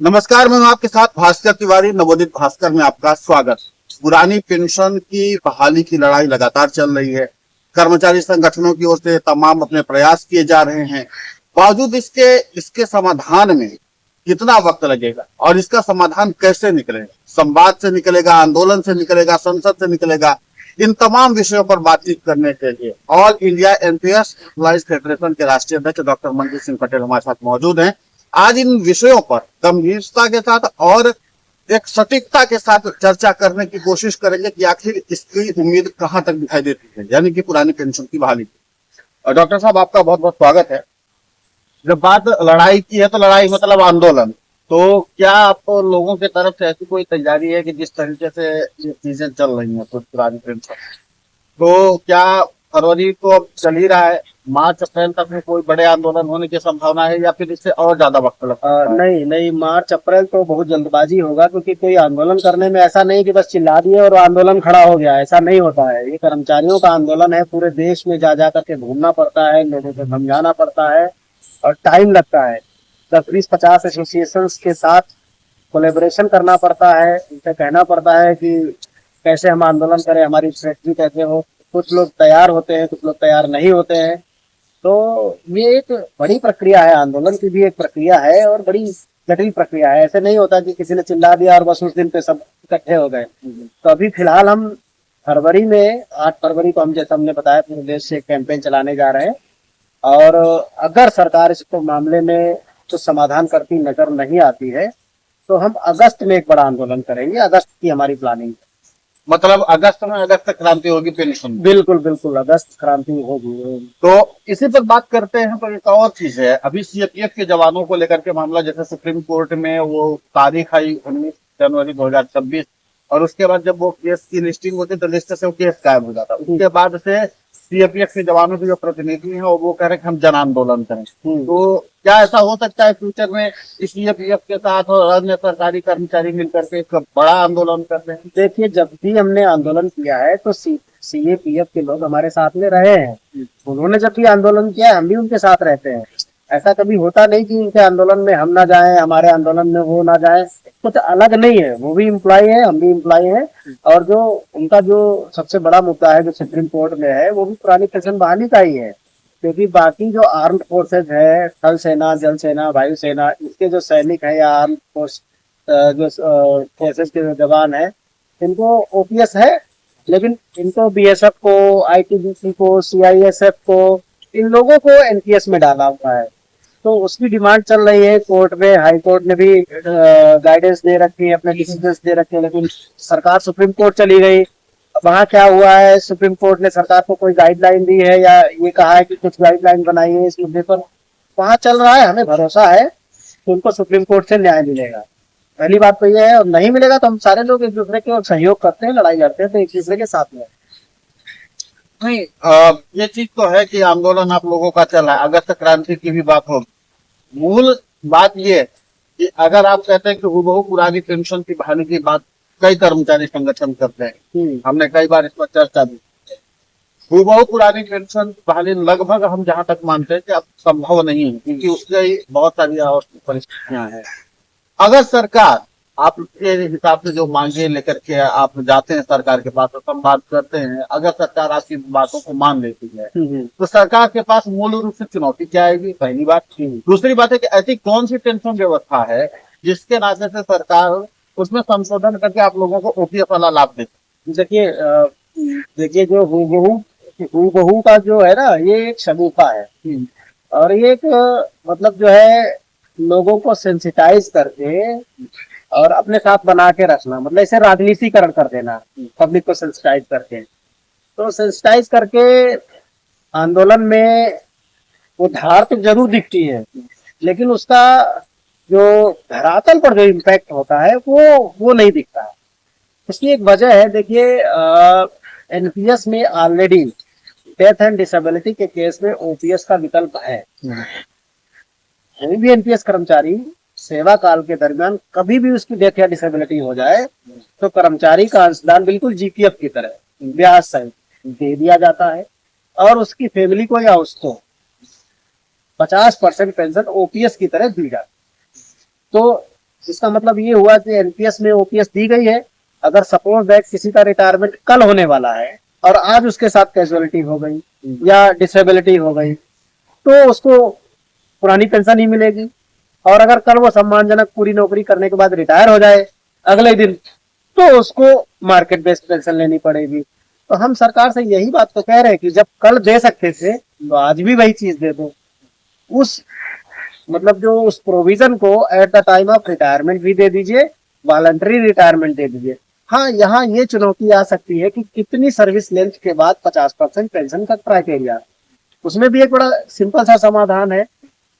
नमस्कार, मैं हूं आपके साथ भास्कर तिवारी। नवोदित भास्कर में आपका स्वागत। पुरानी पेंशन की बहाली की लड़ाई लगातार चल रही है। कर्मचारी संगठनों की ओर से तमाम अपने प्रयास किए जा रहे हैं। बावजूद इसके समाधान में कितना वक्त लगेगा और इसका समाधान कैसे निकलेगा? संवाद से निकलेगा, आंदोलन से निकलेगा, संसद से निकलेगा? इन तमाम विषयों पर बातचीत करने के लिए all India NPS employees federation के राष्ट्रीय अध्यक्ष डॉक्टर मनजीत सिंह पटेल हमारे साथ मौजूद हैं। आज इन विषयों पर गंभीरता के साथ और एक सटीकता के साथ चर्चा करने की कोशिश करेंगे कि आखिर इसकी उम्मीद कहां तक दिखाई देती है, यानी कि पुरानी पेंशन की बहाली की। डॉक्टर साहब, आपका बहुत बहुत स्वागत है। जब बात लड़ाई की है तो लड़ाई मतलब आंदोलन, तो क्या आप लोगों की तरफ से ऐसी कोई तैयारी है कि जिस तरीके से ये चीजें चल रही हैं तो पुरानी पेंशन, तो क्या फरवरी तो अब चल ही रहा है, मार्च अप्रैल तक में कोई बड़े आंदोलन होने की संभावना है या फिर इससे और ज्यादा वक्त लगता है? नहीं नहीं, मार्च अप्रैल तो बहुत जल्दबाजी होगा, क्योंकि कोई आंदोलन करने में ऐसा नहीं कि बस चिल्ला दिए और आंदोलन खड़ा हो गया। ऐसा नहीं होता है। ये कर्मचारियों का आंदोलन है। पूरे देश में जा जा करके घूमना पड़ता है, लोगों को समझाना पड़ता है और टाइम लगता है। 10 20 50 एसोसिएशन के साथ कोलेबोरेशन करना पड़ता है। उनसे कहना पड़ता है कि कैसे हम आंदोलन करें, हमारी स्ट्रेटजी कैसे हो। कुछ लोग तैयार होते हैं, कुछ लोग तैयार नहीं होते हैं। तो ये एक बड़ी प्रक्रिया है। आंदोलन की भी एक प्रक्रिया है और बड़ी जटिल प्रक्रिया है। ऐसे नहीं होता कि किसी ने चिल्ला दिया और बस उस दिन पे सब इकट्ठे हो गए। तो अभी फिलहाल हम फरवरी में 8 फरवरी को हम, जैसे हमने बताया, पूरे देश से कैंपेन चलाने जा रहे हैं। और अगर सरकार इसको मामले में कुछ समाधान करती नजर नहीं आती है तो हम अगस्त में एक बड़ा आंदोलन करेंगे। अगस्त की हमारी प्लानिंग। मतलब अगस्त में अगस्त क्रांति होगी पेंशन में। बिल्कुल बिल्कुल, अगस्त क्रांति होगी। तो इसी पर बात करते हैं। तो एक और चीज है, अभी सीएपीएफ के जवानों को लेकर के मामला, जैसे सुप्रीम कोर्ट में वो तारीख आई 19 जनवरी 2026, और उसके बाद जब वो केस की लिस्टिंग होती तो लिस्ट से वो केस गायब हो जाता। उसके बाद से सीएपीएफ के जवानों के जो प्रतिनिधि हैं वो कह रहे हैं कि हम जन आंदोलन करें। तो क्या ऐसा हो सकता है फ्यूचर में सीएपीएफ के साथ और अन्य सरकारी कर्मचारी मिलकर के एक बड़ा आंदोलन कर रहे हैं? देखिए, जब भी हमने आंदोलन किया है तो सीएपीएफ के लोग हमारे साथ में रहे हैं। उन्होंने जब भी आंदोलन किया हम भी उनके साथ रहते हैं। ऐसा कभी होता नहीं कि उनके आंदोलन में हम ना जाएं, हमारे आंदोलन में वो ना जाएं। कुछ अलग नहीं है। वो भी इम्प्लॉय है, हम भी इम्प्लॉय हैं। और जो उनका जो सबसे बड़ा मुद्दा है जो सुप्रीम कोर्ट में है, वो भी पुरानी पेंशन बहाली का ही है। क्योंकि बाकी जो आर्म्ड फोर्सेज है, थल सेना, जल सेना, वायु सेना, इसके जो सैनिक है या आर्म्ड फोर्स जो फोर्सेज के जो जवान है, इनको ओपीएस है। लेकिन इनको बीएसएफ को, आईटीबीपी को, सीआईएसएफ को, इन लोगों को एनपीएस में डाला हुआ है। तो उसकी डिमांड चल रही है कोर्ट में। हाई कोर्ट ने भी गाइडेंस दे रखी है, अपने डिसीजंस दे रखे हैं। लेकिन सरकार सुप्रीम कोर्ट चली गई। वहां क्या हुआ है, सुप्रीम कोर्ट ने सरकार को कोई गाइडलाइन दी है या ये कहा है कि कुछ गाइडलाइन बनाई है इस मुद्दे पर, वहां चल रहा है। हमें भरोसा है कि उनको सुप्रीम कोर्ट से न्याय मिलेगा। पहली बात तो ये है। और नहीं मिलेगा तो हम सारे लोग एक दूसरे के सहयोग करते हैं, लड़ाई लड़ते हैं, तो एक दूसरे के साथ में। नहीं, ये चीज तो है कि आंदोलन आप लोगों का चला है, अगस्त क्रांति की भी बात होगी। मूल बात ये है कि अगर आप कहते हैं कि हूबहू पुरानी पेंशन की बहाली की बात कई कर्मचारी संगठन करते हैं, हमने कई बार इस पर चर्चा भी, हूबहू पुरानी पेंशन की बहाली लगभग हम जहां तक मानते हैं कि अब संभव नहीं है, क्योंकि उसके बहुत सारी और परिस्थितियां हैं। अगर सरकार आपके हिसाब से जो मांगे लेकर के आप जाते हैं सरकार के पास और संवाद करते हैं, अगर सरकार आपकी बातों को मान लेती है तो सरकार के पास मूल रूप से चुनौती क्या आएगी? पहली बात। दूसरी बात है कि ऐसी कौन सी पेंशन व्यवस्था है जिसके नाते से सरकार उसमें संशोधन करके आप लोगों को ओपीएस वाला लाभ देती? देखिए देखिए, जो हूबहू का जो है ना, ये एक शगुफा है। और ये एक मतलब जो है, लोगों को सेंसिटाइज करके और अपने साथ बना के रखना, मतलब इसे राजनीतिकरण कर देना, पब्लिक को सेंसिटाइज करके। तो सेंसिटाइज करके आंदोलन में वो धार तो जरूर दिखती है, लेकिन उसका जो धरातल पर जो इम्पैक्ट होता है वो नहीं दिखता है। इसकी एक वजह है। देखिए, एनपीएस में ऑलरेडी डेथ एंड डिसेबिलिटी के केस में ओपीएस का विकल्प है। कोई भी एनपीएस कर्मचारी सेवा काल के दरमियान कभी भी उसकी डेथ या डिसेबिलिटी हो जाए तो कर्मचारी का अंशदान बिल्कुल जीपीएफ की तरह ब्याज सहित दे दिया जाता है और उसकी फैमिली को या उसको 50% पेंशन ओपीएस की तरह दी जाती है। तो इसका मतलब ये हुआ कि एनपीएस में ओपीएस दी गई है। अगर सपोज दैट किसी का रिटायरमेंट कल होने वाला है और आज उसके साथ कैजुअलिटी हो गई या डिसेबिलिटी हो गई, तो उसको पुरानी पेंशन ही मिलेगी। और अगर कल वो सम्मानजनक पूरी नौकरी करने के बाद रिटायर हो जाए अगले दिन, तो उसको मार्केट बेस्ड पेंशन लेनी पड़ेगी। तो हम सरकार से यही बात तो कह रहे हैं कि जब कल दे सकते थे तो आज भी वही चीज दे दो। उस मतलब जो उस प्रोविजन को at the time of retirement भी दे दीजिए, वॉलंटरी रिटायरमेंट दे दीजिए। हाँ, यहाँ ये चुनौती आ सकती है कि कितनी सर्विस लेंथ के बाद 50% पेंशन का क्राइटेरिया। उसमें भी एक बड़ा सिंपल सा समाधान है।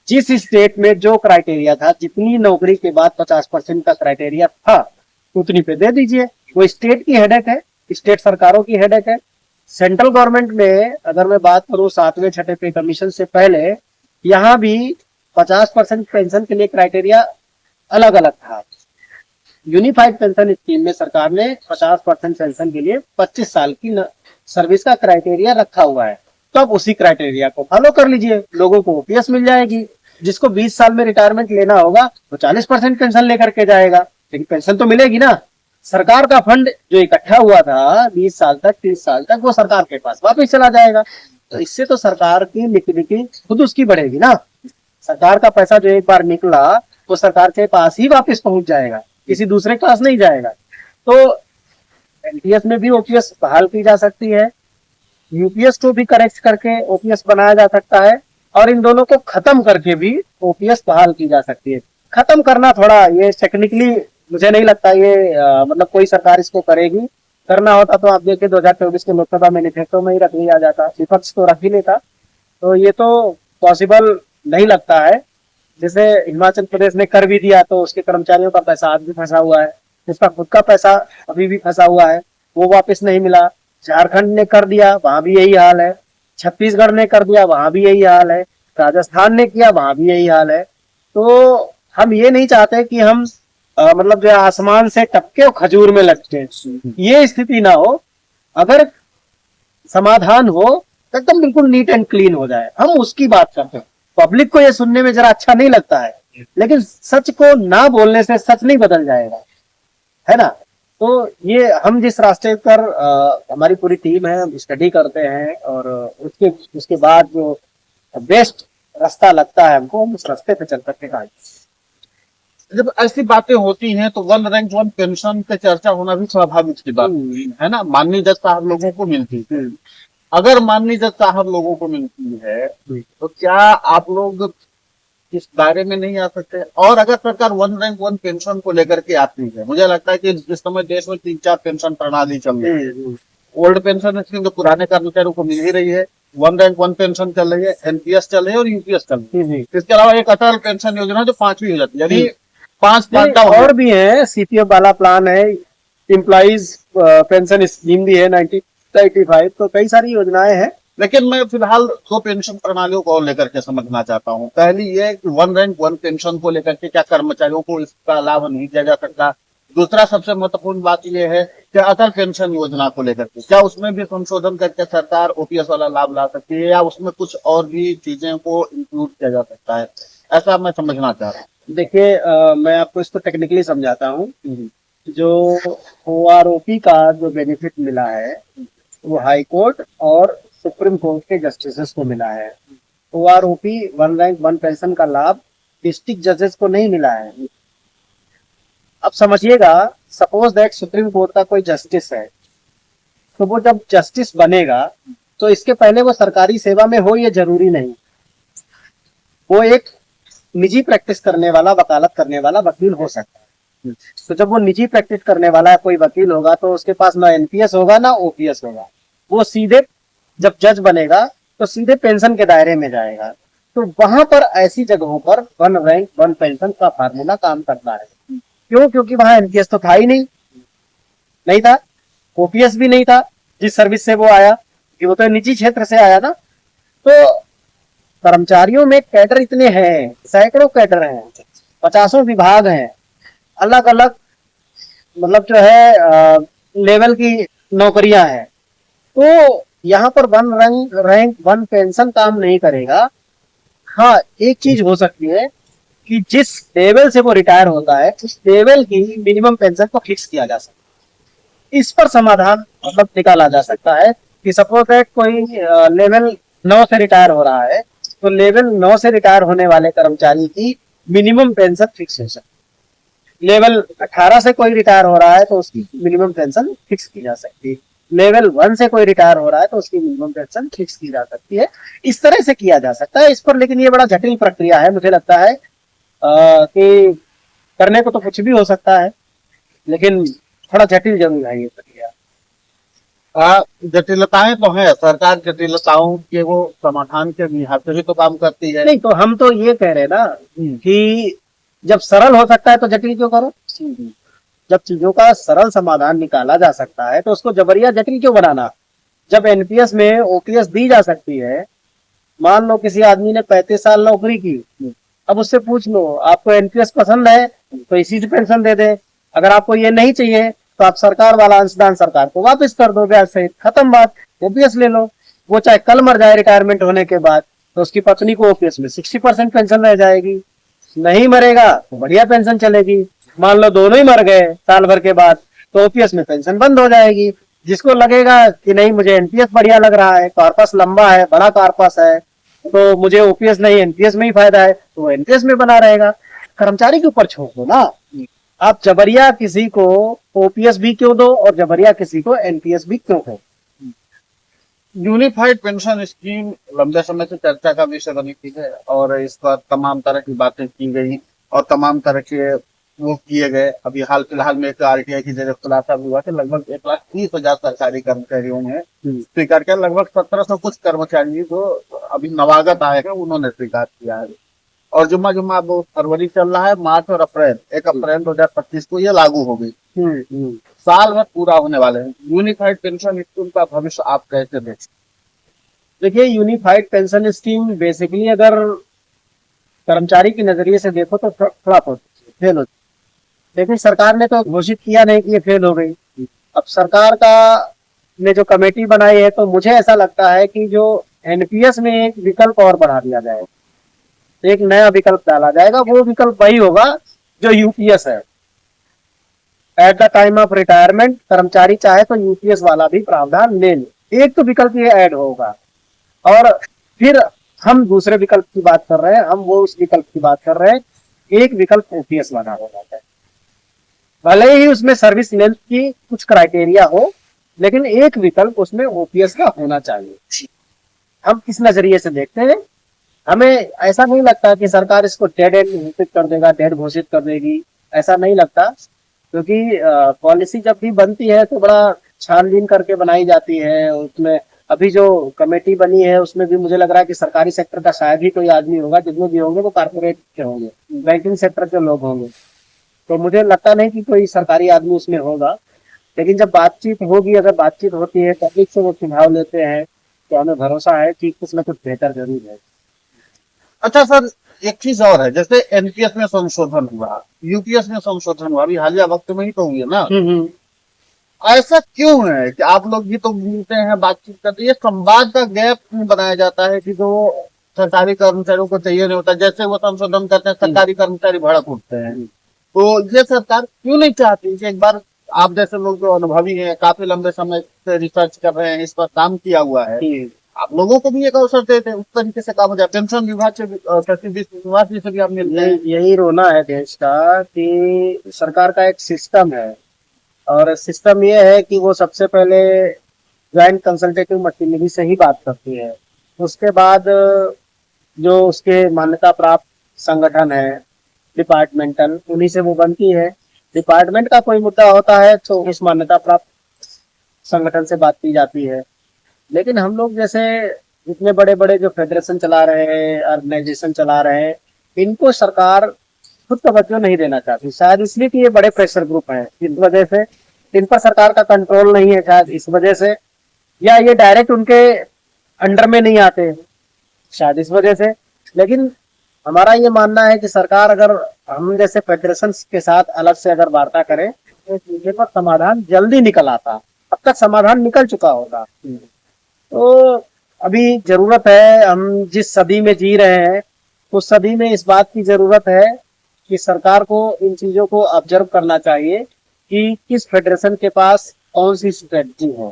जिस स्टेट में जो क्राइटेरिया था, जितनी नौकरी के बाद 50% का क्राइटेरिया था, उतनी पे दे दीजिए। वो स्टेट की हेडेक है, स्टेट सरकारों की हेडेक है। सेंट्रल गवर्नमेंट में अगर मैं बात करूं 7वें छठे पे कमीशन से पहले, यहाँ भी 50% पेंशन के लिए क्राइटेरिया अलग अलग था। यूनिफाइड पेंशन स्कीम में सरकार ने 50% पेंशन के लिए 25 साल की सर्विस का क्राइटेरिया रखा हुआ है। तो अब उसी क्राइटेरिया को फॉलो कर लीजिए, लोगों को ओपीएस मिल जाएगी। जिसको 20 साल में रिटायरमेंट लेना होगा तो 40% पेंशन लेकर के जाएगा, लेकिन पेंशन तो मिलेगी ना। सरकार का फंड जो इकट्ठा हुआ था 20 साल तक 30 साल तक, वो सरकार के पास वापस चला जाएगा। तो इससे तो सरकार की लिक्विडिटी खुद उसकी बढ़ेगी ना। सरकार का पैसा जो एक बार निकला वो सरकार के पास ही वापस पहुंच जाएगा, किसी दूसरे के पास नहीं जाएगा। तो एनपीएस में भी ओपीएस बहाल की जा सकती है, यूपीएस को भी करेक्ट करके ओपीएस बनाया जा सकता है, और इन दोनों को खत्म करके भी ओपीएस बहाल की जा सकती है। खत्म करना थोड़ा ये टेक्निकली मुझे नहीं लगता ये मतलब कोई सरकार इसको करेगी। करना होता तो आप देखिए 2024 के लोकसभा मैनिफेस्टो में ही रख लिया जाता, विपक्ष तो रख ही लेता। तो ये तो पॉसिबल नहीं लगता है। जैसे हिमाचल प्रदेश ने कर भी दिया तो उसके कर्मचारियों का पैसा आज भी फंसा हुआ है, उसका खुद का पैसा अभी भी फंसा हुआ है, वो वापस नहीं मिला। झारखंड ने कर दिया, वहां भी यही हाल है। छत्तीसगढ़ ने कर दिया, वहां भी यही हाल है। राजस्थान ने किया, वहां भी यही हाल है। तो हम ये नहीं चाहते कि हम मतलब जो आसमान से टपके और खजूर में लटके, ये स्थिति ना हो। अगर समाधान हो तो एकदम बिल्कुल नीट एंड क्लीन हो जाए, हम उसकी बात करते हैं। पब्लिक को ये सुनने में जरा अच्छा नहीं लगता है, लेकिन सच को ना बोलने से सच नहीं बदल जाएगा, है ना। तो ये हम जिस रास्ते पर हमारी पूरी टीम है, हम स्टडी करते हैं और उसके बाद जो बेस्ट रास्ता लगता है हमको, हम उस रास्ते पे चल करके आगे। जब ऐसी बातें होती हैं तो वन रैंक वन पेंशन पे चर्चा होना भी स्वाभाविक सी बात है ना। माननीय जज साहब लोगों को मिलती है, अगर माननीय जज साहब लोगों को मिलती है तो क्या आप लोग इस दायरे में नहीं आ सकते? और अगर सरकार वन रैंक वन पेंशन को लेकर के आती है, मुझे लगता है कि इस समय देश में 3-4 पेंशन प्रणाली चल रही है। ओल्ड पेंशन स्कीम जो पुराने कर्मचारियों को मिल ही रही है, वन रैंक वन पेंशन चल रही है, एनपीएस चल रही है और यूपीएस चल रही है। इसके अलावा एक अटल पेंशन योजना जो 5वीं हो जाती है, यानी 5 और भी है। सीपीएफ वाला प्लान है, एम्प्लॉइज पेंशन स्कीम भी है 1995। तो कई सारी योजनाएं हैं। लेकिन मैं फिलहाल 2 पेंशन प्रणालियों को लेकर के समझना चाहता हूँ। पहली ये कि वन रैंक वन पेंशन को लेकर के क्या कर्मचारियों को इसका लाभ नहीं दिया जा सकता? दूसरा सबसे महत्वपूर्ण बात यह है कि अटल पेंशन योजना को लेकर के क्या उसमें भी संशोधन करके सरकार ओपीएस वाला लाभ ला सकती है, या उसमें कुछ और भी चीजें को इंक्लूड किया जा सकता है? ऐसा मैं समझना चाह रहा हूँ। देखिए, मैं आपको इसको टेक्निकली समझाता हूँ। जो ओआरओपी का जो बेनिफिट मिला है वो हाई कोर्ट और सुप्रीम कोर्ट के जस्टिसेस को मिला है। OROP one rank one pension का लाभ डिस्ट्रिक्ट जजेस को नहीं मिला है। अब समझिएगा, सपोज दैट सुप्रीम कोर्ट का कोई जस्टिस है, तो वो जब जस्टिस बनेगा तो इसके पहले वो सरकारी सेवा में हो, ये जरूरी नहीं। वो एक निजी प्रैक्टिस करने वाला, वकालत करने वाला वकील हो सकता है। तो जब वो निजी प्रैक्टिस करने वाला कोई वकील होगा तो उसके पास ना एनपीएस होगा ना ओपीएस होगा। वो सीधे जब जज बनेगा तो सीधे पेंशन के दायरे में जाएगा। तो वहां पर ऐसी जगहों पर वन रैंक वन पेंशन का फार्मूला काम करता है। क्यों? क्योंकि वहां एनपीएस तो था ही नहीं था, ओपीएस भी नहीं था जिस सर्विस से वो आया, कि वो तो निजी क्षेत्र से आया ना। तो कर्मचारियों में कैडर इतने हैं, सैकड़ों कैडर हैं, 50 विभाग हैं, अलग अलग मतलब जो है लेवल की नौकरियां हैं। तो यहाँ पर वन रैंक वन पेंशन काम नहीं करेगा। हाँ, एक चीज हो सकती है कि जिस लेवल से वो रिटायर होता है उस लेवल की मिनिमम पेंशन को फिक्स किया जा सकता है। इस पर समाधान मतलब निकाला जा सकता है कि सपोज दैट कोई लेवल 9 से रिटायर हो रहा है, तो लेवल 9 से रिटायर होने वाले कर्मचारी की मिनिमम पेंशन फिक्स हो सकती है। लेवल 18 से कोई रिटायर हो रहा है तो उसकी मिनिमम पेंशन फिक्स की जा सकती है। लेवल 1 से कोई रिटायर हो रहा है तो उसकी मिनिमम पेंशन फिक्स की जा सकती है। इस तरह से किया जा सकता है इस पर, लेकिन ये बड़ा जटिल प्रक्रिया है। मुझे लगता है कि करने को तो कुछ भी हो सकता है, लेकिन थोड़ा जटिल जरूर है ये प्रक्रिया। जटिलताएं तो है, सरकार जटिलताओं के वो समाधान के लिहाज से भी तो काम करती है। नहीं तो हम तो ये कह रहे हैं ना कि जब सरल हो सकता है तो जटिल क्यों करो। जब चीजों का सरल समाधान निकाला जा सकता है तो उसको जबरिया जटिल क्यों बनाना। जब एनपीएस में ओपीएस दी जा सकती है, मान लो किसी आदमी ने 35 साल नौकरी की, अब उससे पूछ लो आपको एनपीएस पसंद है तो इसी से पेंशन दे दे, अगर आपको ये नहीं चाहिए तो आप सरकार वाला अंशदान सरकार को वापस कर दो ब्याज सहित, खत्म बात, ओपीएस ले लो। वो चाहे कल मर जाए रिटायरमेंट होने के बाद तो उसकी पत्नी को ओपीएस में 60% पेंशन रह जाएगी, नहीं मरेगा तो बढ़िया पेंशन चलेगी। मान लो दोनों ही मर गए साल भर के बाद तो ओपीएस में पेंशन बंद हो जाएगी। जिसको लगेगा कि नहीं मुझे एनपीएस बढ़िया लग रहा है, कॉर्पस लंबा है, बड़ा कॉर्पस है, तो मुझे ओपीएस नहीं एनपीएस में ही फायदा है, तो एनपीएस में बना रहेगा। कर्मचारी के ऊपर छोड़ दो ना, आप जबरिया किसी को ओपीएस भी क्यों दो और जबरिया किसी को एनपीएस भी क्यों दो। यूनिफाइड पेंशन स्कीम लंबे समय से चर्चा का विषय बनी थी है, और इस पर तमाम तरह की बातें की गई और तमाम तरह के वो किए गए। अभी हाल फिलहाल में एक आरटीआई की जगह खुलासा भी हुआ कि लगभग 1,30,000 सरकारी कर्मचारियों ने स्वीकार किया। लगभग 1700 कुछ कर्मचारी जो अभी नवागत आए हैं उन्होंने स्वीकार किया है। और जुम्मा जुम्मा अब फरवरी चल रहा है, मार्च और अप्रैल, 1 अप्रैल 2025 को ये लागू हो गई। साल भर पूरा होने वाले हैं। यूनिफाइड पेंशन स्कीम का भविष्य आप कैसे देखते? देखिए यूनिफाइड पेंशन स्कीम बेसिकली अगर कर्मचारी के नजरिए से देखो तो फ्लॉप होती है, फेल होती है। लेकिन सरकार ने तो घोषित किया नहीं कि ये फेल हो गई। अब सरकार का ने जो कमेटी बनाई है तो मुझे ऐसा लगता है कि जो एनपीएस में एक विकल्प और बढ़ा दिया जाएगा, एक नया विकल्प डाला जाएगा। वो विकल्प वही होगा जो यूपीएस है। At the time of retirement कर्मचारी चाहे तो यूपीएस वाला भी प्रावधान ले ले, एक तो विकल्प ये ऐड होगा। और फिर हम दूसरे विकल्प की बात कर रहे हैं, हम वो उस विकल्प की बात कर रहे हैं, एक विकल्प ओपीएस वाला हो जाता है। भले ही उसमें सर्विस लेंथ की कुछ क्राइटेरिया हो, लेकिन एक विकल्प उसमें ओपीएस का होना चाहिए। हम किस नजरिए से देखते हैं, हमें ऐसा नहीं लगता कि सरकार इसको डेड एंड घोषित कर देगा, डेड घोषित कर देगी, ऐसा नहीं लगता। क्योंकि पॉलिसी जब भी बनती है तो बड़ा छानबीन करके बनाई जाती है। उसमें अभी जो कमेटी बनी है उसमें भी मुझे लग रहा है कि सरकारी सेक्टर का शायद ही कोई आदमी होगा, जितने भी होंगे वो कारपोरेट के होंगे, बैंकिंग सेक्टर के लोग होंगे। तो मुझे लगता नहीं कि कोई सरकारी आदमी उसमें होगा। लेकिन जब बातचीत होगी, अगर बातचीत होती है पब्लिक से वो सुझाव लेते हैं तो हमें भरोसा है कि कुछ न कुछ बेहतर जरूर है। अच्छा सर, एक चीज और है, जैसे एनपीएस में संशोधन हुआ, यूपीएस में संशोधन हुआ, अभी हालिया वक्त में ही तो हुए ना। ऐसा क्यों है कि आप लोग भी तो मिलते हैं, बातचीत करते हैं, ये संवाद का गैप क्यों बनाया जाता है कि जो सरकारी कर्मचारियों को चाहिए नहीं होता, जैसे वो संशोधन करते हैं सरकारी कर्मचारी भड़क उठते हैं। तो ये सरकार क्यों नहीं चाहती कि एक बार आप जैसे लोग जो अनुभवी हैं, काफी लंबे समय से रिसर्च कर रहे हैं, इस पर काम किया हुआ है, आप लोगों को भी एक अवसर देते हैं, उस तरीके से काम हो जाए। पेंशन विभाग से सचिव विश्वास जी से भी आप मिलते हैं। यही रोना है देश का कि सरकार का एक सिस्टम है, और सिस्टम ये है कि वो सबसे पहले ज्वाइंट कंसल्टेटिव मशीनरी से ही बात करती है, उसके बाद जो उसके मान्यता प्राप्त संगठन है डिपार्टमेंटल, उन्हीं से वो बनती है। डिपार्टमेंट का कोई मुद्दा होता है तो उस मान्यता प्राप्त संगठन से बात की जाती है। लेकिन हम लोग जैसे इतने बड़े बड़े जो फेडरेशन चला रहे हैं, ऑर्गेनाइजेशन चला रहे हैं, इनको सरकार खुद तवज्जो नहीं देना चाहती, शायद इसलिए कि ये बड़े प्रेशर ग्रुप हैं, इस वजह से इन पर सरकार का कंट्रोल नहीं है, शायद इस वजह से, या ये डायरेक्ट उनके अंडर में नहीं आते, शायद इस वजह से। लेकिन हमारा ये मानना है कि सरकार अगर हम जैसे फेडरेशन के साथ अलग से अगर वार्ता करे तो इस मुद्दे पर समाधान जल्दी निकल आता। अब तक समाधान निकल चुका होगा। तो अभी जरूरत है, हम जिस सदी में जी रहे हैं तो सभी में इस बात की जरूरत है कि सरकार को इन चीजों को ऑब्जर्व करना चाहिए कि किस फेडरेशन के पास कौन सी स्ट्रेटजी है,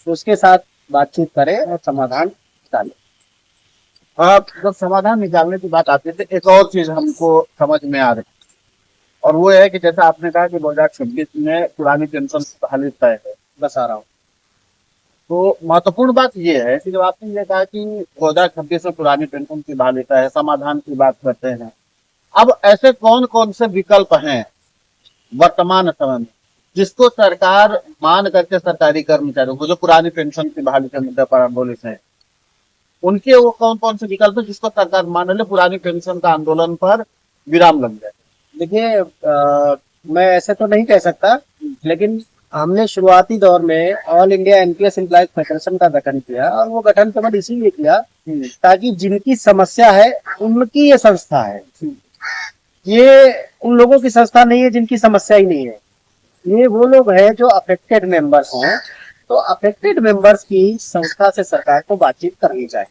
तो उसके साथ बातचीत करें और समाधान निकालें। अब जब समाधान निकालने की बात आती है तो एक और चीज हमको समझ में आ रही है, और वो है कि जैसा आपने कहा कि 2026 में पुरानी पेंशन की बहाली तय है। बस आ रहा हूँ। तो महत्वपूर्ण बात ये है कि जब आपने ये कहा कि 2026 में पुरानी पेंशन की बहाली तय है, समाधान की बात करते हैं, अब ऐसे कौन कौन से विकल्प हैं वर्तमान समय में जिसको सरकार मान करके सरकारी कर्मचारियों को, जो पुरानी पेंशन की बहाली के मुद्दे पर आंदोलित है, उनके वो कौन कौन से विकल्प है जिसको सरकार मान ले पुरानी पेंशन का आंदोलन पर विराम लग जाए? देखिए, मैं ऐसे तो नहीं कह सकता, लेकिन हमने शुरुआती दौर में all India NPS employees federation का गठन किया, और वो गठन केवल इसीलिए किया ताकि जिनकी समस्या है उनकी ये संस्था है। ये उन लोगों की संस्था नहीं है जिनकी समस्या ही नहीं है, ये वो लोग हैं जो अफेक्टेड मेंबर्स हैं। तो अफेक्टेड मेंबर्स की संस्था से सरकार को बातचीत करनी चाहिए,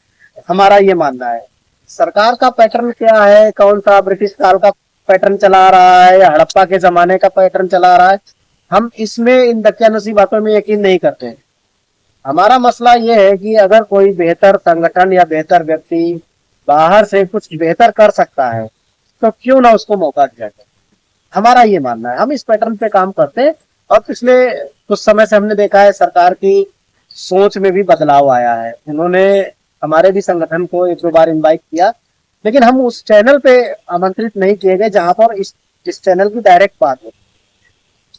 हमारा ये मानना है। सरकार का पैटर्न क्या है, कौन सा ब्रिटिश काल का पैटर्न चला रहा है या हड़प्पा के जमाने का पैटर्न चला रहा है, हम इसमें इन दकियानुसी बातों में यकीन नहीं करते हैं। हमारा मसला ये है कि अगर कोई बेहतर संगठन या बेहतर व्यक्ति बाहर से कुछ बेहतर कर सकता है तो क्यों ना उसको मौका दिया जाए, हमारा ये मानना है। हम इस पैटर्न पे काम करते हैं, और पिछले कुछ समय से हमने देखा है सरकार की सोच में भी बदलाव आया है। उन्होंने हमारे भी संगठन को एक दो बार इनवाइट किया, लेकिन हम उस चैनल पे आमंत्रित नहीं किए गए जहां पर इस चैनल की डायरेक्ट बात हो।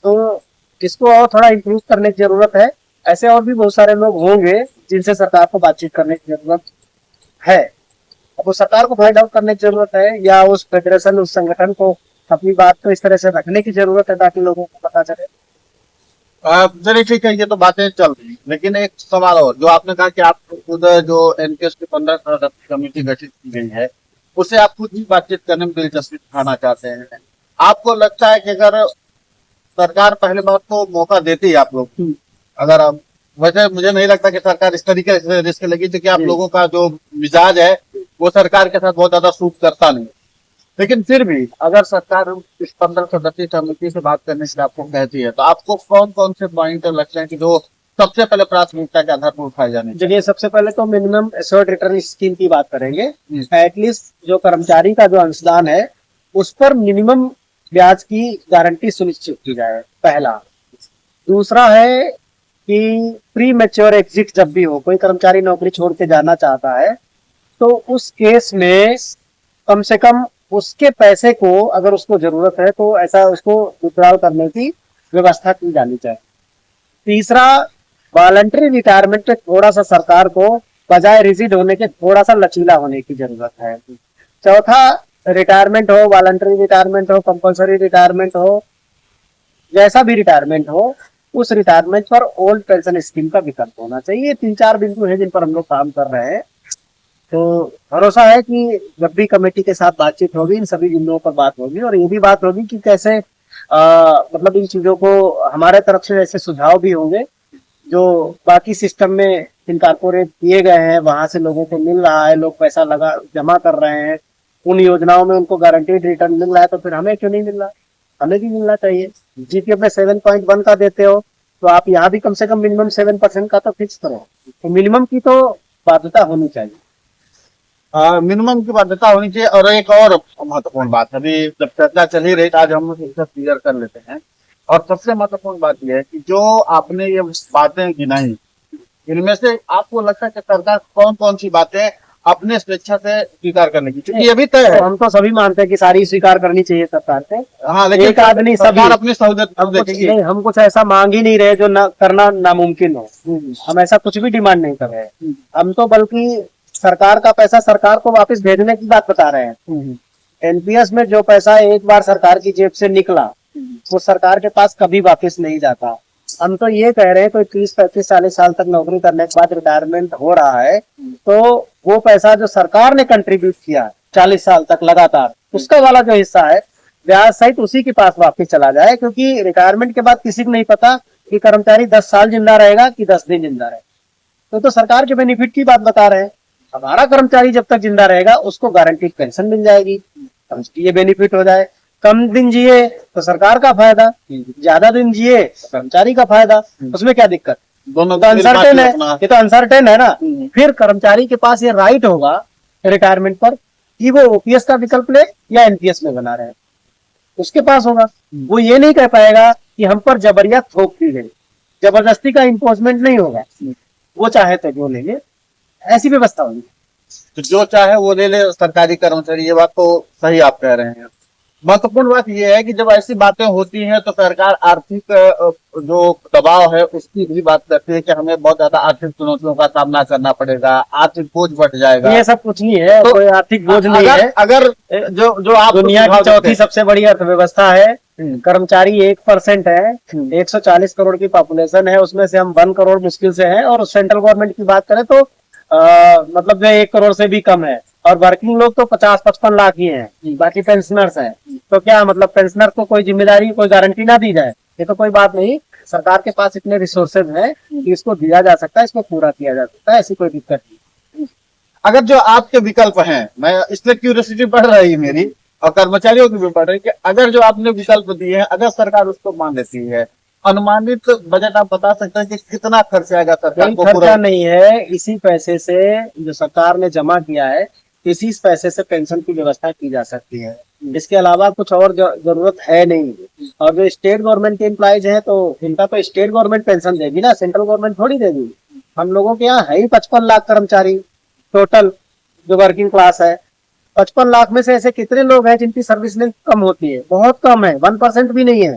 तो इसको और थोड़ा इम्प्रूव करने की जरूरत है। ऐसे और भी बहुत सारे लोग होंगे जिनसे सरकार को बातचीत करने की जरूरत है। अब वो सरकार को फाइंड आउट करने की जरूरत है, या उस फेडरेशन, उस संगठन को अपनी बात को इस तरह से रखने की जरूरत है ताकि लोगों को पता चले। चलिए ठीक है, ये तो बातें चल रही, लेकिन एक सवाल और, जो आपने कहा कि आप खुद जो एनपीएस की 15 सदस्यीय कमेटी गठित की गई है उसे आप खुद ही बातचीत करने में दिलचस्पी दिखाना चाहते हैं, आपको लगता है कि अगर सरकार पहले बात तो मौका देती है आप लोग, अगर आप, वैसे मुझे नहीं लगता कि सरकार इस तरीके से रिस्क लेगी, क्योंकि आप लोगों का जो मिजाज है वो सरकार के साथ बहुत ज्यादा सूट करता नहीं, लेकिन फिर भी अगर सरकार इस 15 सदस्यीय समिति से बात करने के लिए आपको कहती है तो आपको कौन कौन से पॉइंट लगते हैं कि जो सबसे पहले प्राथमिकता के आधार पर उठाए जाने चाहिए? चलिए, सबसे पहले तो मिनिमम एश्योर्ड रिटर्न स्कीम की बात करेंगे। एटलीस्ट जो कर्मचारी का जो अंशदान है उस पर मिनिमम ब्याज की गारंटी सुनिश्चित की जाए, पहला। दूसरा है कि प्री मैच्योर एग्जिट जब भी हो, कोई कर्मचारी नौकरी छोड़ के जाना चाहता है तो उस केस में कम से कम उसके पैसे को, अगर उसको जरूरत है तो ऐसा उसको विड्रॉल करने की व्यवस्था की जानी चाहिए। तीसरा, वॉलंटरी रिटायरमेंट पे थोड़ा सा सरकार को बजाय रिजिड होने के थोड़ा सा लचीला होने की जरूरत है। चौथा, रिटायरमेंट हो, वॉलंटरी रिटायरमेंट हो, कंपल्सरी रिटायरमेंट हो, जैसा भी रिटायरमेंट हो, उस रिटायरमेंट पर ओल्ड पेंशन स्कीम का विकल्प होना चाहिए। ये 3-4 बिंदु है जिन पर हम लोग काम कर रहे हैं। तो भरोसा है कि जब भी कमेटी के साथ बातचीत होगी इन सभी बिंदुओं पर बात होगी, और ये भी बात होगी कि कैसे मतलब इन चीजों को हमारे तरफ से ऐसे सुझाव भी होंगे जो बाकी सिस्टम में इनकॉर्पोरेट किए गए हैं, वहां से लोगों को मिल रहा है, लोग पैसा लगा जमा कर रहे हैं, उन योजनाओं में उनको गारंटीड रिटर्न मिल रहा है, तो फिर हमें क्यों नहीं मिल रहा? हमें भी मिलना चाहिए। जीपीएफ में 7.1 का देते हो तो आप यहाँ भी कम से कम मिनिमम 7% का तो फिक्स करो। तो मिनिमम की तो बाध्यता होनी चाहिए। मिनिमम की बाध्यता होनी चाहिए। और एक और महत्वपूर्ण बात, अभी जब चर्चा चल ही रही आज हम इसे क्लियर कर लेते हैं। और सबसे महत्वपूर्ण बात यह है कि जो आपने ये बातें गिनाई, इनमें से आपको लगता है कि सरकार कौन कौन सी बातें अपने स्वेच्छा से स्वीकार करने की, क्योंकि ये भी तय है। हम तो सभी मानते हैं कि सारी स्वीकार करनी चाहिए सरकार से। हाँ, लेकिन एक आदमी सरकार सभी अपनी सहूलियत देखेगी। नहीं, हम कुछ ऐसा मांग ही नहीं रहे जो ना करना नामुमकिन हो। हम ऐसा कुछ भी डिमांड नहीं कर रहे। हम तो बल्कि सरकार का पैसा सरकार को वापस भेजने की बात बता रहे हैं। एनपीएस में जो पैसा एक बार सरकार की जेब से निकला वो सरकार के पास कभी वापस नहीं जाता। हम तो ये कह रहे हैं कोई 30-35-40 साल तक नौकरी करने के बाद रिटायरमेंट हो रहा है तो वो पैसा जो सरकार ने कंट्रीब्यूट किया 40 साल तक लगातार, उसका वाला जो हिस्सा है ब्याज सहित उसी के पास वापस चला जाए। क्योंकि रिटायरमेंट के बाद किसी को नहीं पता कि कर्मचारी 10 साल जिंदा रहेगा कि 10 दिन जिंदा रहेगा। तो सरकार के बेनिफिट की बात बता रहे हैं। हमारा कर्मचारी जब तक जिंदा रहेगा उसको गारंटीड पेंशन मिल जाएगी, तो ये बेनिफिट हो जाए। कम दिन जिए तो सरकार का फायदा, ज्यादा दिन जिए तो कर्मचारी का फायदा, उसमें क्या दिक्कत? दोनों तो अनसर्टेन है, अपना- ये तो अनसर्टेन है ना। फिर कर्मचारी के पास ये राइट होगा रिटायरमेंट पर कि वो ओपीएस का विकल्प ले या एनपीएस में बना रहे, उसके पास होगा। वो ये नहीं कह पाएगा कि हम पर जबरिया थोप दी गई, जबरदस्ती का इम्पोजमेंट नहीं होगा, वो चाहे तो जो ले ले, ऐसी व्यवस्था होगी। तो जो चाहे वो ले ले सरकारी कर्मचारी, ये बात तो सही आप कह रहे हैं। महत्वपूर्ण बात यह है कि जब ऐसी बातें होती हैं तो सरकार आर्थिक जो दबाव है उसकी भी बात करती है कि हमें बहुत ज्यादा आर्थिक चुनौतियों का सामना करना पड़ेगा, आर्थिक बोझ बढ़ जाएगा। ये सब कुछ नहीं है, तो कोई आर्थिक बोझ नहीं अगर है। अगर जो जो आप दुनिया की चौथी सबसे बड़ी अर्थव्यवस्था है, कर्मचारी 1% है, 140 करोड़ की पॉपुलेशन है, उसमें से हम 1 करोड़ मुश्किल से है, और सेंट्रल गवर्नमेंट की बात करें तो मतलब जो 1 करोड़ से भी कम है, और वर्किंग लोग तो 50-55 लाख ही हैं, बाकी पेंशनर्स हैं। तो क्या मतलब पेंशनर को कोई जिम्मेदारी, कोई गारंटी ना दी जाए? ये तो कोई बात नहीं। सरकार के पास इतने रिसोर्सेज हैं कि इसको दिया जा सकता है, इसको पूरा किया जा सकता है, ऐसी कोई दिक्कत नहीं। अगर जो आपके विकल्प हैं, मैं इसलिए क्यूरियोसिटी बढ़ रही है मेरी और कर्मचारियों की भी बढ़ रही है कि अगर जो आपने विकल्प दिए हैं, अगर सरकार उसको मान लेती है, अनुमानित बजट आप बता सकते हैं कि कितना खर्च आएगा सरकार कोई को? खर्चा नहीं है, इसी पैसे से जो सरकार ने जमा किया है, इसी पैसे से पेंशन की व्यवस्था की जा सकती है। इसके अलावा कुछ और जरूरत है नहीं। और जो स्टेट गवर्नमेंट के एम्प्लॉयज हैं तो इनका तो स्टेट गवर्नमेंट पेंशन देगी ना, सेंट्रल गवर्नमेंट थोड़ी देगी। हम लोगों के यहाँ है ही 55 लाख कर्मचारी टोटल, जो वर्किंग क्लास है। 55 लाख में से ऐसे कितने लोग हैं जिनकी सर्विस लेंथ कम होती है? बहुत कम है, 1% भी नहीं है।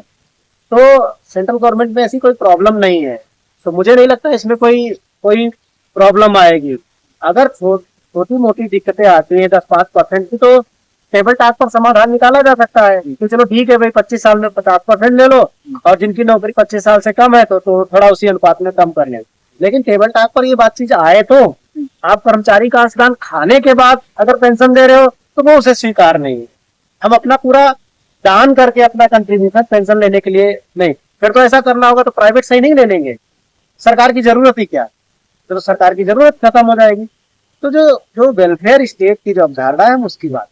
तो सेंट्रल गवर्नमेंट में ऐसी कोई प्रॉब्लम नहीं है, तो मुझे नहीं लगता इसमें कोई कोई प्रॉब्लम आएगी। अगर छोटी मोटी दिक्कतें आती हैं 10-5% की, तो टेबल टॉक पर समाधान निकाला जा सकता है कि चलो ठीक है भाई, 25 साल में 50% ले लो, और जिनकी नौकरी 25 साल से कम है तो थोड़ा उसी अनुपात में कम कर लें। लेकिन टेबल टॉक पर ये बात चीज आए तो आप कर्मचारी का अंशदान खाने के बाद अगर पेंशन दे रहे हो तो वो उसे स्वीकार नहीं है। हम अपना पूरा दान करके अपना कंट्रीब्यूशन पेंशन लेने के लिए नहीं, फिर तो ऐसा करना होगा तो प्राइवेट से ही नहीं ले लेंगे, सरकार की जरूरत ही क्या, तो सरकार की जरूरत खत्म हो जाएगी। तो जो वेलफेयर स्टेट की जो अवधारणा है, हम उसकी बात,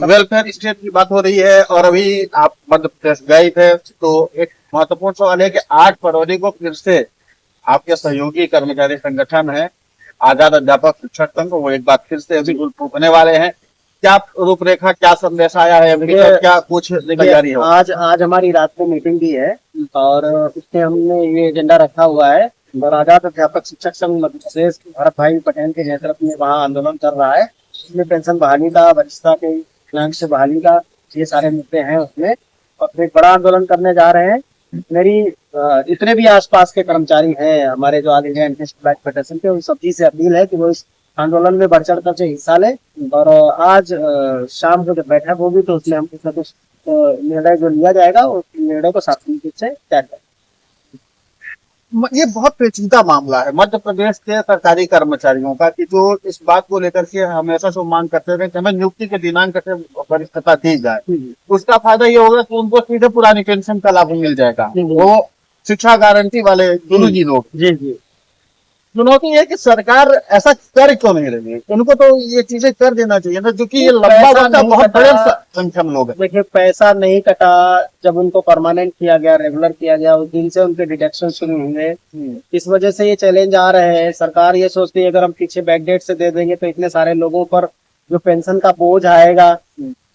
वेलफेयर स्टेट की बात हो रही है। और अभी आप मध्य प्रदेश गए थे तो एक महत्वपूर्ण सवाल है कि 8 फरवरी को फिर से आपके सहयोगी कर्मचारी संगठन है आजाद अध्यापक शिक्षक संघ, वो एक बार फिर से अभी होने वाले हैं। क्या रूपरेखा, क्या संदेश आया है अभी, क्या कुछ तैयारी है? आज हमारी रात में मीटिंग भी है, और उसमें हमने ये एजेंडा रखा हुआ है, और आजाद अध्यापक शिक्षक संघ मध्य प्रदेश भरत भाई पटेल के नेतृत्व में वहाँ आंदोलन कर रहा है। इसमें पेंशन बहाली का, वरिष्ठता के दिनांक से बहाली का, ये सारे मुद्दे हैं उसमें, और फिर एक बड़ा आंदोलन करने जा रहे हैं। मेरी जितने भी आसपास के कर्मचारी हैं हमारे जो ऑल इंडिया ब्लैक फेडरेशन के, उन सभी से अपील है कि वो इस आंदोलन में बढ़ चढ़ कर से हिस्सा लें। और आज शाम को जब बैठक होगी तो उसमें हम कुछ न कुछ निर्णय जो लिया जाएगा, उस निर्णय को सार्वजनिक रूप से तय करें। ये बहुत पेचीदा मामला है मध्य प्रदेश के सरकारी कर्मचारियों का, कि जो इस बात को लेकर के हमेशा से मांग करते रहे कि हमें नियुक्ति के दिनांक से वरिष्ठता दी जाए। उसका फायदा ये होगा कि उनको सीधे पुरानी पेंशन का लाभ मिल जाएगा। वो शिक्षा गारंटी वाले गुरु जी लोग, जी जी, चुनौती है कि सरकार ऐसा कर क्यों नहीं रही है? उनको तो ये चीजें कर देना चाहिए ना, क्योंकि ये लंबा वक्त बहुत बड़े संख्या में लोग हैं। देखिए, पैसा नहीं कटा, जब उनको परमानेंट किया गया, रेगुलर किया गया, उस दिन से उनके डिडक्शन शुरू हुए। इस वजह से ये चैलेंज आ रहे हैं। सरकार ये सोचती है अगर हम पीछे बैकडेट से दे देंगे तो इतने सारे लोगों पर जो पेंशन का बोझ आएगा,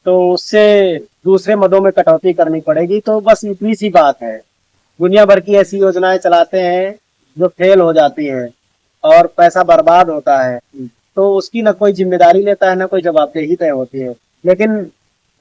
तो उससे दूसरे मदों में कटौती करनी पड़ेगी। तो बस इतनी सी बात है। दुनिया भर की ऐसी योजनाएं चलाते हैं जो फेल हो जाती हैं और पैसा बर्बाद होता है, तो उसकी न कोई जिम्मेदारी लेता है, न कोई जवाबदेही तय होती है। लेकिन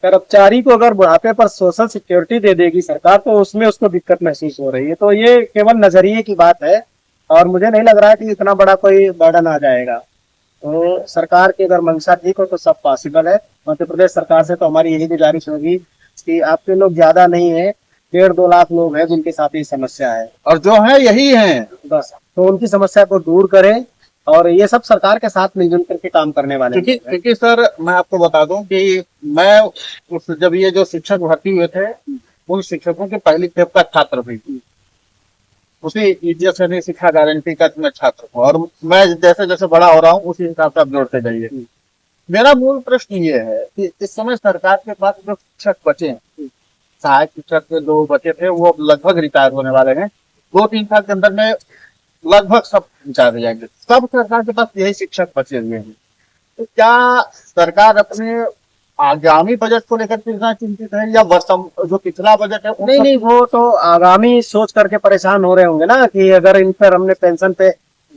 कर्मचारी को अगर बुढ़ापे पर सोशल सिक्योरिटी दे देगी सरकार, तो उसमें उसको दिक्कत महसूस हो रही है। तो ये केवल नजरिए की बात है, और मुझे नहीं लग रहा है कि इतना बड़ा कोई बर्डन आ जाएगा। तो सरकार की अगर मंशा ठीक हो तो सब पॉसिबल है। मध्य प्रदेश सरकार से तो हमारी यही गुजारिश होगी कि आपके लोग ज्यादा नहीं है, 1.5-2 लाख लोग हैं जिनके साथ ये समस्या है, और जो है यही है बस, तो उनकी समस्या को दूर करें। और ये सब सरकार के साथ मिलजुल करके काम करने वाले हैं। क्योंकि सर मैं आपको बता दूं कि मैं जब ये जो शिक्षक भर्ती हुए थे, उन शिक्षकों की पहली खेप का छात्र भी, उसी ईजीएस यानी शिक्षा गारंटी का मैं छात्र हूँ, और मैं जैसे जैसे बड़ा हो रहा हूँ उसी हिसाब से आप जोड़ते जाइए। मेरा मूल प्रश्न ये है कि इस समय सरकार के पास जो शिक्षक बचे हैं, सहायक शिक्षक के 2 बचे थे, वो अब लगभग रिटायर होने वाले हैं। 2-3 साल के अंदर में लगभग सब रिटायर हो जाएंगे। सब सरकार के पास यही शिक्षक बचे हुए हैं। तो क्या सरकार अपने आगामी बजट को लेकर के इतना चिंतित है, या जो पिछला बजट है नहीं नहीं, वो तो आगामी सोच करके परेशान हो रहे होंगे ना कि अगर इन पर हमने पेंशन पे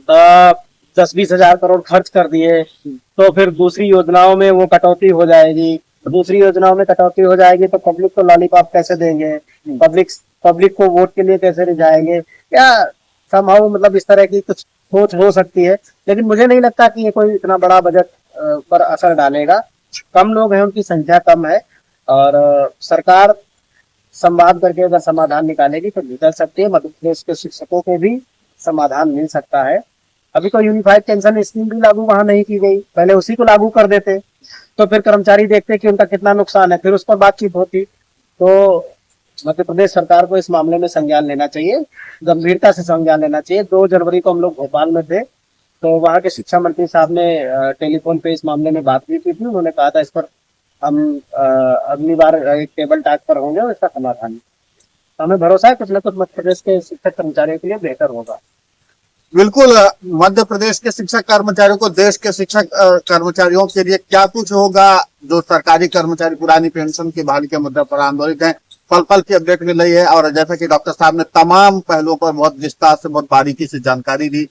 10-20 हजार करोड़ खर्च कर दिए तो फिर दूसरी योजनाओं में वो कटौती हो जाएगी, दूसरी योजनाओं में कटौती हो जाएगी तो पब्लिक को लॉलीपॉप कैसे देंगे, पब्लिक को वोट के लिए कैसे रिझाएंगे, या समहाउ मतलब इस तरह की कुछ सोच हो सकती है। लेकिन मुझे नहीं लगता कि ये कोई इतना बड़ा बजट पर असर डालेगा। कम लोग हैं, उनकी संख्या कम है, और सरकार संवाद करके अगर समाधान निकालेगी तो निकल सकती है। मध्य प्रदेश के शिक्षकों को भी समाधान मिल सकता है। अभी तो यूनिफाइड पेंशन स्कीम भी लागू वहां नहीं की गई, पहले उसी को लागू कर देते तो फिर कर्मचारी देखते कि उनका कितना नुकसान है, फिर उस पर बातचीत होती। तो मध्य प्रदेश सरकार को इस मामले में संज्ञान लेना चाहिए, गंभीरता से संज्ञान लेना चाहिए। 2 जनवरी को हम लोग भोपाल में थे, तो वहाँ के शिक्षा मंत्री साहब ने टेलीफोन पे इस मामले में बात भी की थी। उन्होंने कहा था इस पर हम अगली बार एक टेबल टॉक पर होंगे और इसका समाधान। तो हमें भरोसा है कुछ न कुछ मध्य प्रदेश के शिक्षक कर्मचारियों के लिए बेहतर होगा। बिल्कुल, मध्य प्रदेश के शिक्षक कर्मचारियों को, देश के शिक्षक कर्मचारियों के लिए क्या कुछ होगा। जो सरकारी कर्मचारी पुरानी पेंशन की बहाली के मुद्दे पर आंदोलित हैं, पल पल की अपडेट मिल रही है। और जैसा कि डॉक्टर साहब ने तमाम पहलुओं पर बहुत विस्तार से, बहुत बारीकी से जानकारी दी।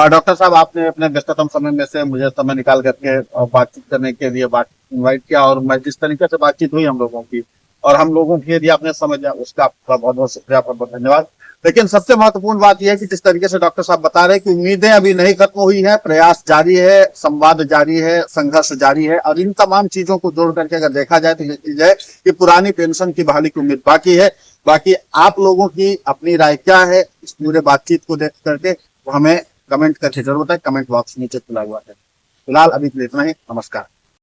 डॉक्टर साहब, आपने अपने व्यस्ततम समय में से मुझे समय निकाल करके बातचीत करने के लिए इन्वाइट किया, और मैं जिस तरीके से बातचीत हुई हम लोगों की, और हम लोगों के लिए आपने समझ दिया, उसका आपका बहुत बहुत शुक्रिया, बहुत बहुत धन्यवाद। लेकिन सबसे महत्वपूर्ण बात यह है कि जिस तरीके से डॉक्टर साहब बता रहे हैं कि उम्मीदें अभी नहीं खत्म हुई है, प्रयास जारी है, संवाद जारी है, संघर्ष जारी है, और इन तमाम चीजों को जोड़ करके अगर देखा जाए तो ये चीज है कि पुरानी पेंशन की बहाली की उम्मीद बाकी है। बाकी आप लोगों की अपनी राय क्या है इस पूरे बातचीत को देख करके, हमें कमेंट करके जरूर बताएं। कमेंट बॉक्स नीचे खुला हुआ है। फिलहाल अभी के लिए इतना ही। नमस्कार।